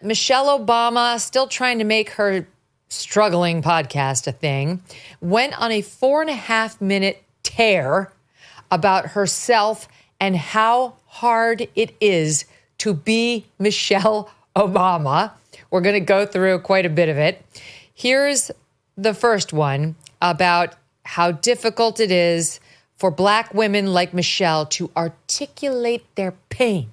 Michelle Obama, still trying to make her struggling podcast a thing, went on a 4.5-minute tear about herself and how hard it is to be Michelle Obama. We're going to go through quite a bit of it. Here's the first one about how difficult it is for Black women like Michelle to articulate their pain.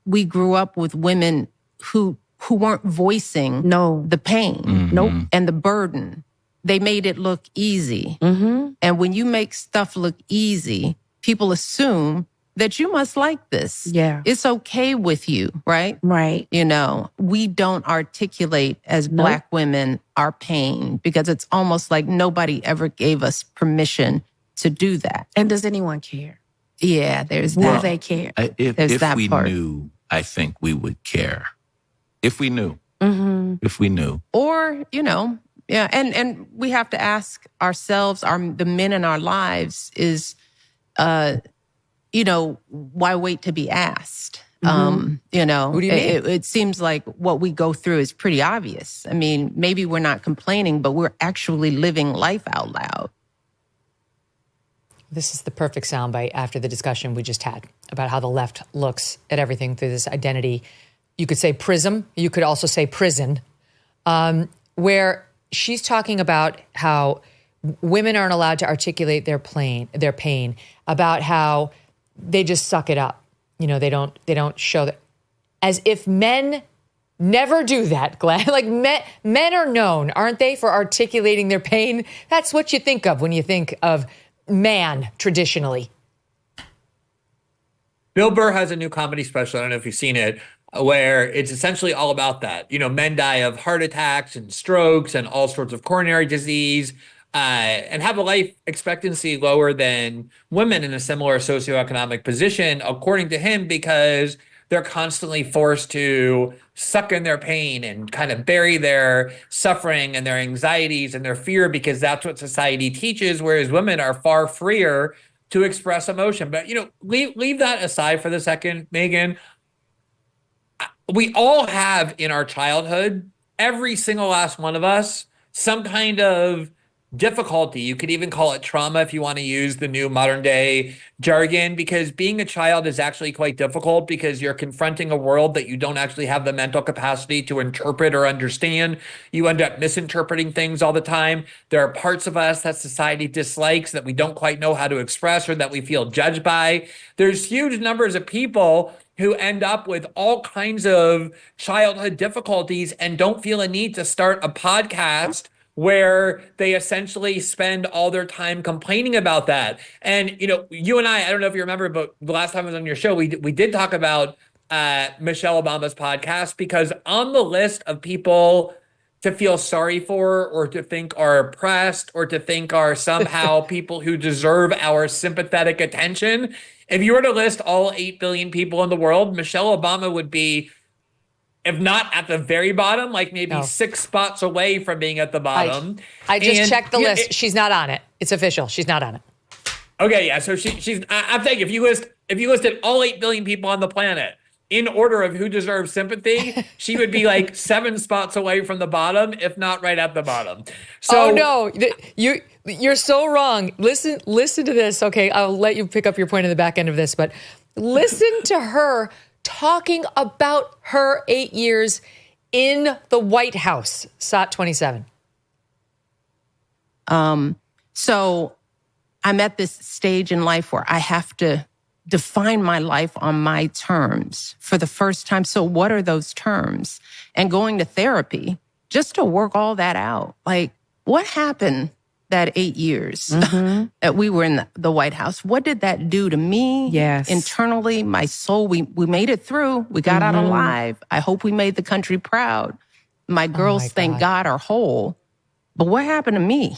We grew up with women who weren't voicing the pain and the burden. They made it look easy. And when you make stuff look easy, people assume that you must like this. Yeah. It's okay with you, right? Right. You know, we don't articulate as Black women our pain because it's almost like nobody ever gave us permission to do that. And does anyone care? Yeah, there's Will that. they care? If we knew, I think we would care. If we knew. If we knew. Or, you know, yeah, and we have to ask ourselves, the men in our lives is, you know, why wait to be asked? You know, What do you mean? It seems like what we go through is pretty obvious. I mean, maybe we're not complaining, but we're actually living life out loud. This is the perfect soundbite after the discussion we just had about how the left looks at everything through this identity. You could say prism. You could also say prison, where she's talking about how women aren't allowed to articulate their pain, about how they just suck it up. You know, they don't show that, as if men never do that, Glenn. Like men are known, aren't they, for articulating their pain? That's what you think of when you think of man traditionally. Bill Burr has a new comedy special, I don't know if you've seen it, where it's essentially all about that. You know, men die of heart attacks and strokes and all sorts of coronary disease, and have a life expectancy lower than women in a similar socioeconomic position, according to him, because they're constantly forced to suck in their pain and kind of bury their suffering and their anxieties and their fear, because that's what society teaches, whereas women are far freer to express emotion. But, you know, leave that aside for the second, Megyn. We all have in our childhood, every single last one of us, some kind of difficulty. You could even call it trauma if you want to use the new modern day jargon, because being a child is actually quite difficult because you're confronting a world that you don't actually have the mental capacity to interpret or understand. You end up misinterpreting things all the time. There are parts of us that society dislikes that we don't quite know how to express or that we feel judged by. There's huge numbers of people who end up with all kinds of childhood difficulties and don't feel a need to start a podcast where they essentially spend all their time complaining about that. And, you know, you and I don't know if you remember, but the last time I was on your show, we did talk about Michelle Obama's podcast, because on the list of people to feel sorry for or to think are oppressed or to think are somehow people who deserve our sympathetic attention, if you were to list all 8 billion people in the world, Michelle Obama would be, if not at the very bottom, like maybe 6 spots away from being at the bottom. I just checked the list. She's not on it. It's official. She's not on it. Okay, yeah. So she's. I'm thinking if you listed all 8 billion people on the planet in order of who deserves sympathy, she would be like 7 spots away from the bottom, if not right at the bottom. So, oh no, you're so wrong. Listen to this. Okay, I'll let you pick up your point in the back end of this, but listen to her talking about her 8 years in the White House. SOT 27. So I'm at this stage in life where I have to define my life on my terms for the first time. So what are those terms? And going to therapy just to work all that out. Like, what happened that 8 years that we were in the White House? What did that do to me? Yes. Internally, my soul, we made it through. We got out alive. I hope we made the country proud. My girls, thank God, are whole. But what happened to me?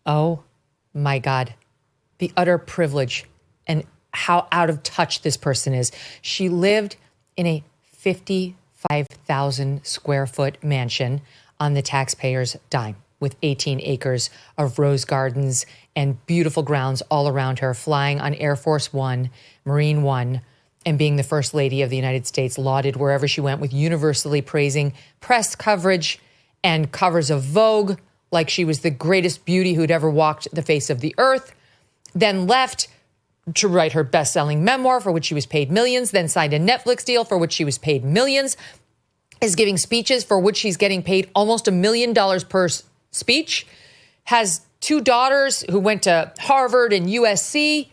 Oh my God. The utter privilege and how out of touch this person is. She lived in a 55,000 square foot mansion on the taxpayer's dime with 18 acres of rose gardens and beautiful grounds all around her, flying on Air Force One, Marine One, and being the first lady of the United States, lauded wherever she went with universally praising press coverage and covers of Vogue like she was the greatest beauty who'd ever walked the face of the earth, then left to write her best-selling memoir for which she was paid millions, then signed a Netflix deal for which she was paid millions, is giving speeches for which she's getting paid almost $1 million per speech, has 2 daughters who went to Harvard and USC.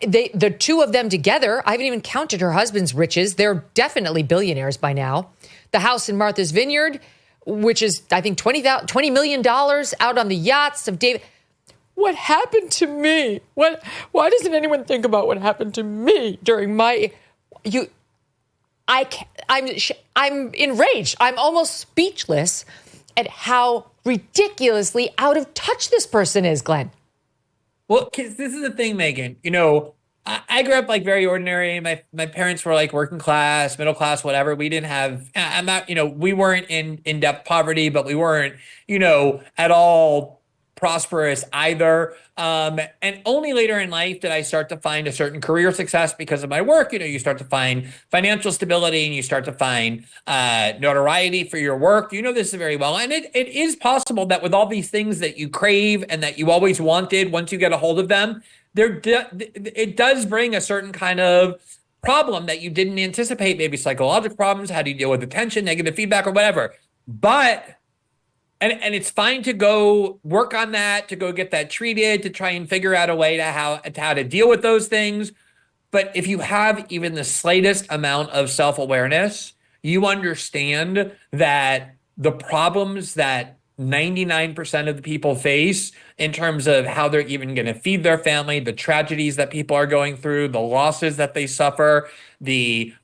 The 2 of them together, I haven't even counted her husband's riches. They're definitely billionaires by now. The house in Martha's Vineyard, which is, I think, $20 million out on the yachts of David. What happened to me? Why doesn't anyone think about what happened to me during my... I'm enraged. I'm almost speechless at how ridiculously out of touch this person is, Glenn. Well, this is the thing, Megyn. I grew up like very ordinary. My parents were like working class, middle class, whatever. We didn't have, we weren't in depth poverty, but we weren't, at all prosperous either. And only later in life did I start to find a certain career success because of my work. You start to find financial stability and you start to find notoriety for your work. You know this very well. And it is possible that with all these things that you crave and that you always wanted, once you get a hold of them, it does bring a certain kind of problem that you didn't anticipate, maybe psychological problems. How do you deal with attention, negative feedback, or whatever? But And it's fine to go work on that, to go get that treated, to try and figure out a way to how to deal with those things. But if you have even the slightest amount of self-awareness, you understand that the problems that 99% of the people face in terms of how they're even going to feed their family, the tragedies that people are going through, the losses that they suffer, the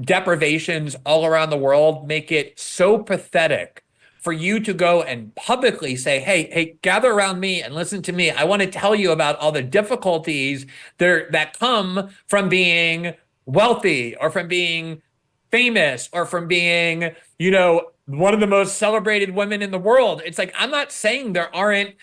deprivations all around the world make it so pathetic for you to go and publicly say, hey, gather around me and listen to me. I want to tell you about all the difficulties that come from being wealthy or from being famous or from being, one of the most celebrated women in the world. It's like, I'm not saying there aren't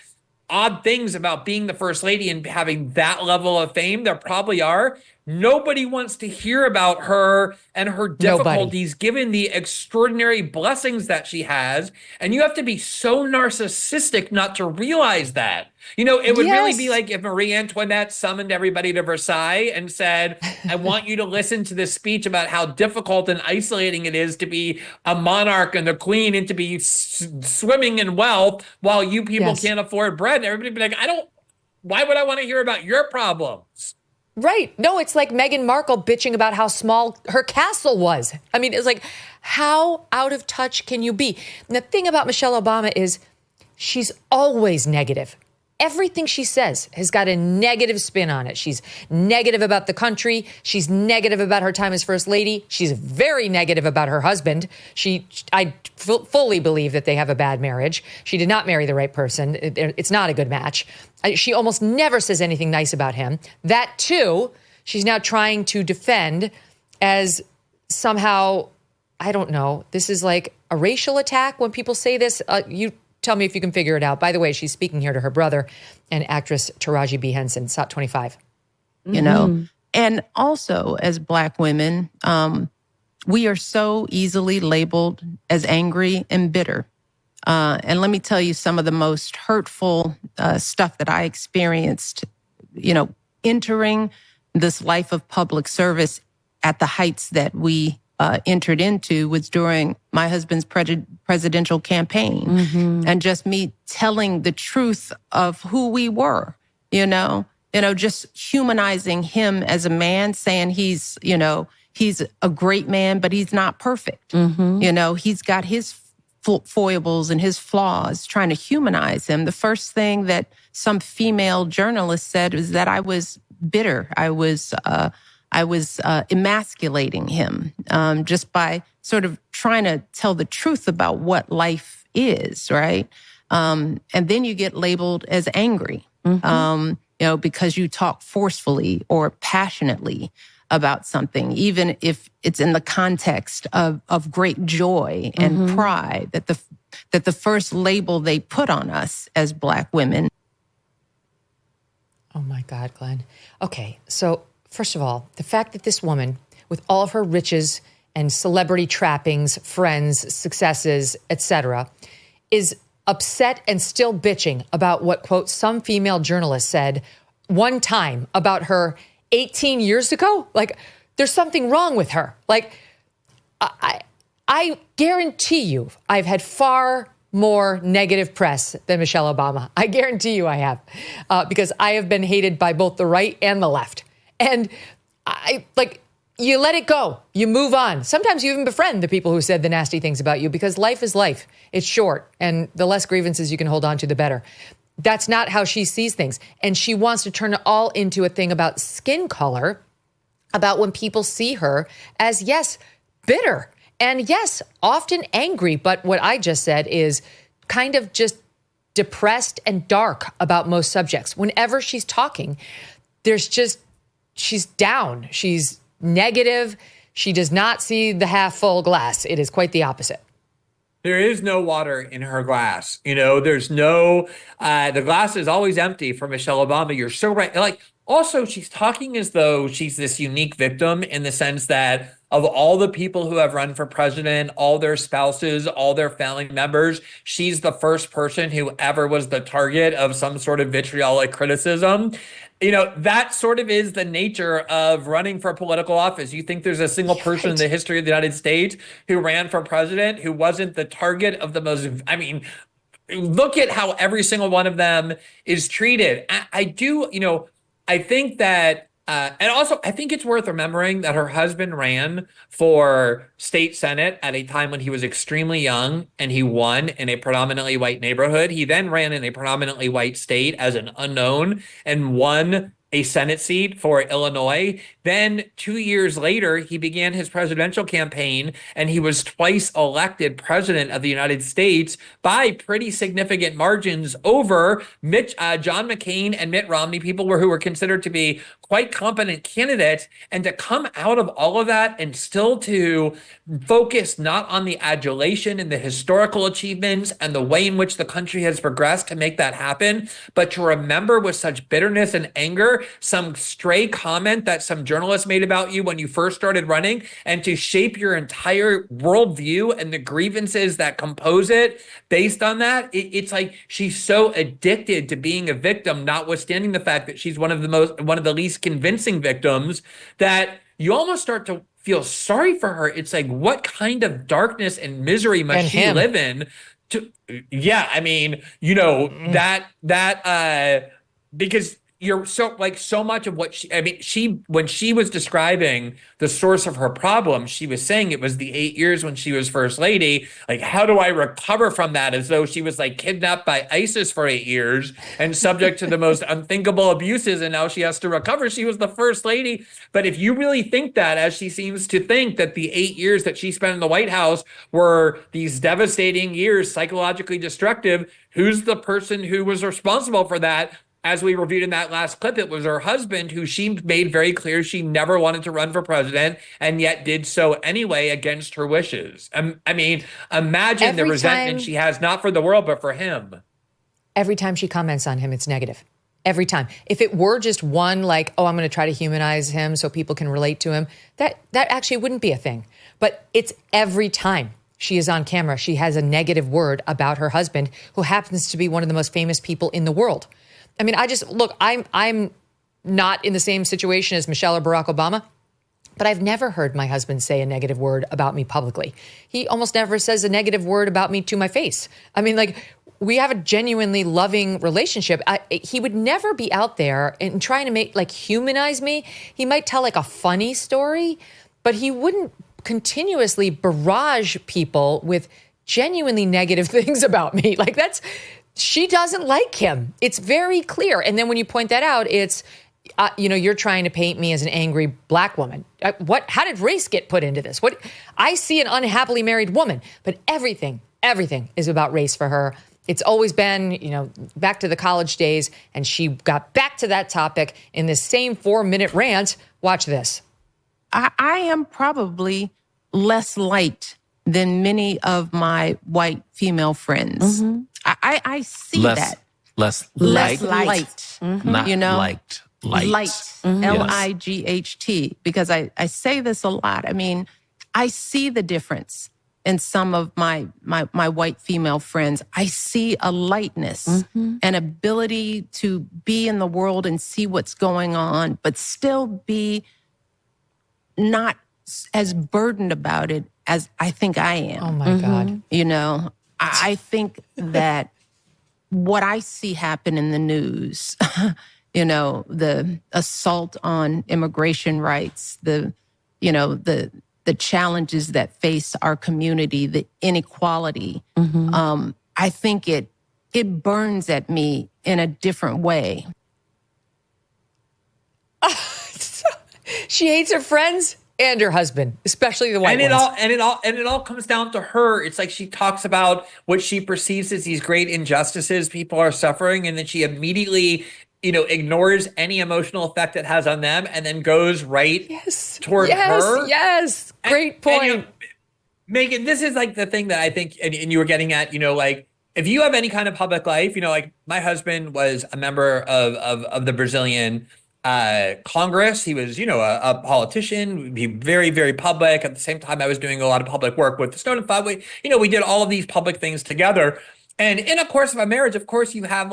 odd things about being the first lady and having that level of fame. There probably are. Nobody wants to hear about her and her difficulties, given the extraordinary blessings that she has. And you have to be so narcissistic not to realize that. It would really be like if Marie Antoinette summoned everybody to Versailles and said, I want you to listen to this speech about how difficult and isolating it is to be a monarch and the queen and to be swimming in wealth while you people can't afford bread. And everybody would be like, why would I want to hear about your problems? Right. No, it's like Meghan Markle bitching about how small her castle was. I mean, it's like, how out of touch can you be? And the thing about Michelle Obama is she's always negative. Everything she says has got a negative spin on it. She's negative about the country. She's negative about her time as first lady. She's very negative about her husband. I fully believe that they have a bad marriage. She did not marry the right person. It's not a good match. She almost never says anything nice about him. That too, she's now trying to defend as somehow, I don't know, this is like a racial attack when people say this. You tell me if you can figure it out. By the way, she's speaking here to her brother and actress Taraji B. Henson, SOT 25. And also as Black women, we are so easily labeled as angry and bitter. And let me tell you some of the most hurtful stuff that I experienced, entering this life of public service at the heights that we entered into was during my husband's presidential campaign. Mm-hmm. And just me telling the truth of who we were, just humanizing him as a man, saying he's a great man, but he's not perfect. Mm-hmm. He's got his foibles and his flaws, trying to humanize him. The first thing that some female journalist said was that I was bitter. I was emasculating him just by sort of trying to tell the truth about what life is, right? And then you get labeled as angry, because you talk forcefully or passionately about something, even if it's in the context of great joy and pride, that the first label they put on us as Black women. Oh my God, Glenn. Okay, so first of all, the fact that this woman with all of her riches and celebrity trappings, friends, successes, etc., is upset and still bitching about what, quote, some female journalist said one time about her 18 years ago? Like, there's something wrong with her. Like, I guarantee you I've had far more negative press than Michelle Obama. I guarantee you I have, because I have been hated by both the right and the left. And you let it go. You move on. Sometimes you even befriend the people who said the nasty things about you, because life is life. It's short, and the less grievances you can hold on to, the better. That's not how she sees things. And she wants to turn it all into a thing about skin color, about when people see her as, yes, bitter. And yes, often angry, but what I just said is kind of just depressed and dark about most subjects. Whenever she's talking, she's down. She's negative. She does not see the half full glass. It is quite the opposite. There is no water in her glass. There's no, the glass is always empty for Michelle Obama. You're so right. Like, also, she's talking as though she's this unique victim, in the sense that of all the people who have run for president, all their spouses, all their family members, she's the first person who ever was the target of some sort of vitriolic criticism. That sort of is the nature of running for political office. You think there's a single person in the history of the United States who ran for president who wasn't the target of the most, look at how every single one of them is treated. I think that, and also I think it's worth remembering that her husband ran for state senate at a time when he was extremely young, and he won in a predominantly white neighborhood. He then ran in a predominantly white state as an unknown and won a Senate seat for Illinois. Then 2 years later, he began his presidential campaign, and he was twice elected president of the United States by pretty significant margins over John McCain and Mitt Romney, people who were considered to be quite competent candidates. And to come out of all of that and still to focus not on the adulation and the historical achievements and the way in which the country has progressed to make that happen, but to remember with such bitterness and anger some stray comment that some journalist made about you when you first started running, and to shape your entire worldview and the grievances that compose it based on that. It's like she's so addicted to being a victim, notwithstanding the fact that she's one of the least convincing victims, that you almost start to feel sorry for her. It's like, what kind of darkness and misery must she live in? Because you're so much of what when she was describing the source of her problem, she was saying it was the 8 years when she was first lady. Like, how do I recover from that? As though she was like kidnapped by ISIS for 8 years and subject to the most unthinkable abuses, and now she has to recover. She was the first lady. But if you really think that, as she seems to think, that the 8 years that she spent in the White House were these devastating years, psychologically destructive, who's the person who was responsible for that? As we reviewed in that last clip, it was her husband, who she made very clear she never wanted to run for president, and yet did so anyway against her wishes. Imagine the resentment she has, not for the world, but for him. Every time she comments on him, it's negative. Every time. If it were just one, like, oh, I'm going to try to humanize him so people can relate to him, that actually wouldn't be a thing. But it's every time she is on camera, she has a negative word about her husband, who happens to be one of the most famous people in the world. I'm not in the same situation as Michelle or Barack Obama, but I've never heard my husband say a negative word about me publicly. He almost never says a negative word about me to my face. We have a genuinely loving relationship. He would never be out there and trying to humanize me. He might tell a funny story, but he wouldn't continuously barrage people with genuinely negative things about me. She doesn't like him. It's very clear. And then when you point that out, it's, you're trying to paint me as an angry black woman. How did race get put into this? I see an unhappily married woman, but everything is about race for her. It's always been, back to the college days, and she got back to that topic in this same 4-minute rant. Watch this. I am probably less liked than many of my white female friends. Mm-hmm. I see less, that. Less liked. Mm-hmm. Not liked. Light. Light, because I say this a lot. I mean, I see the difference in some of my white female friends. I see a lightness, an ability to be in the world and see what's going on, but still be not as burdened about it as I think I am. Oh my God. You know, I think that what I see happen in the news, you know, the assault on immigration rights, the challenges that face our community, the inequality, I think it burns at me in a different way. She hates her friends and her husband, especially the white ones. And it all comes down to her. It's like she talks about what she perceives as these great injustices people are suffering, and then she immediately, ignores any emotional effect it has on them, and then goes right toward her. Yes, great point. And, Megyn, this is like the thing that I think, and you were getting at, like, if you have any kind of public life, like my husband was a member of the Brazilian Congress. He was, a politician. He very, very public. At the same time, I was doing a lot of public work with the Snowden Fund. We did all of these public things together. And in a course of a marriage, of course, you have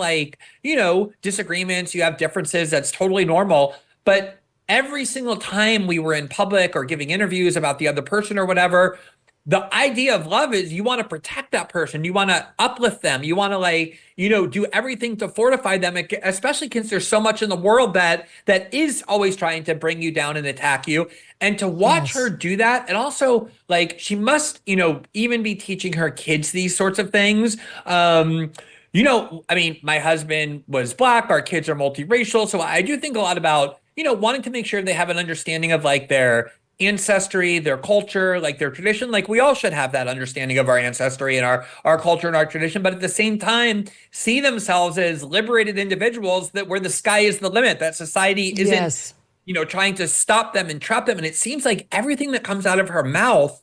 disagreements, you have differences. That's totally normal. But every single time we were in public or giving interviews about the other person or whatever, the idea of love is you want to protect that person. You want to uplift them. You want to do everything to fortify them, especially because there's so much in the world that is always trying to bring you down and attack you. And to watch her do that, and also she must, even be teaching her kids these sorts of things. My husband was Black. Our kids are multiracial. So I do think a lot about, wanting to make sure they have an understanding of their ancestry, their culture, their tradition. We all should have that understanding of our ancestry and our culture and our tradition, but at the same time, see themselves as liberated individuals where the sky is the limit, that society isn't, trying to stop them and trap them. And it seems like everything that comes out of her mouth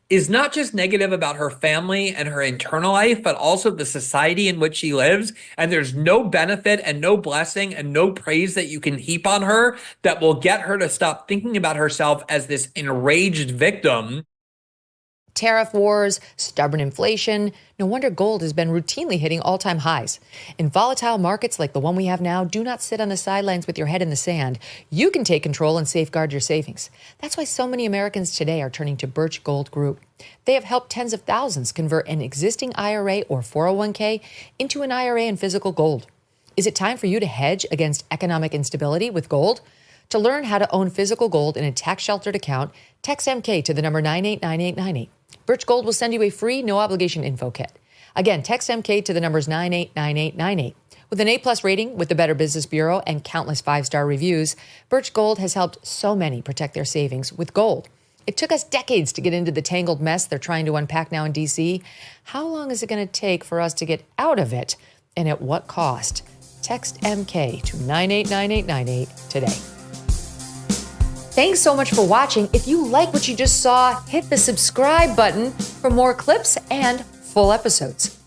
is not just negative about her family and her internal life, but also the society in which she lives. And there's no benefit and no blessing and no praise that you can heap on her that will get her to stop thinking about herself as this enraged victim. Tariff wars, stubborn inflation. No wonder gold has been routinely hitting all-time highs. In volatile markets like the one we have now, do not sit on the sidelines with your head in the sand. You can take control and safeguard your savings. That's why so many Americans today are turning to Birch Gold Group. They have helped tens of thousands convert an existing IRA or 401k into an IRA in physical gold. Is it time for you to hedge against economic instability with gold? To learn how to own physical gold in a tax-sheltered account, text MK to the number 989898. Birch Gold will send you a free, no-obligation info kit. Again, text MK to the numbers 989898. With an A-plus rating with the Better Business Bureau and countless 5-star reviews, Birch Gold has helped so many protect their savings with gold. It took us decades to get into the tangled mess they're trying to unpack now in D.C. How long is it going to take for us to get out of it, and at what cost? Text MK to 989898 today. Thanks so much for watching. If you like what you just saw, hit the subscribe button for more clips and full episodes.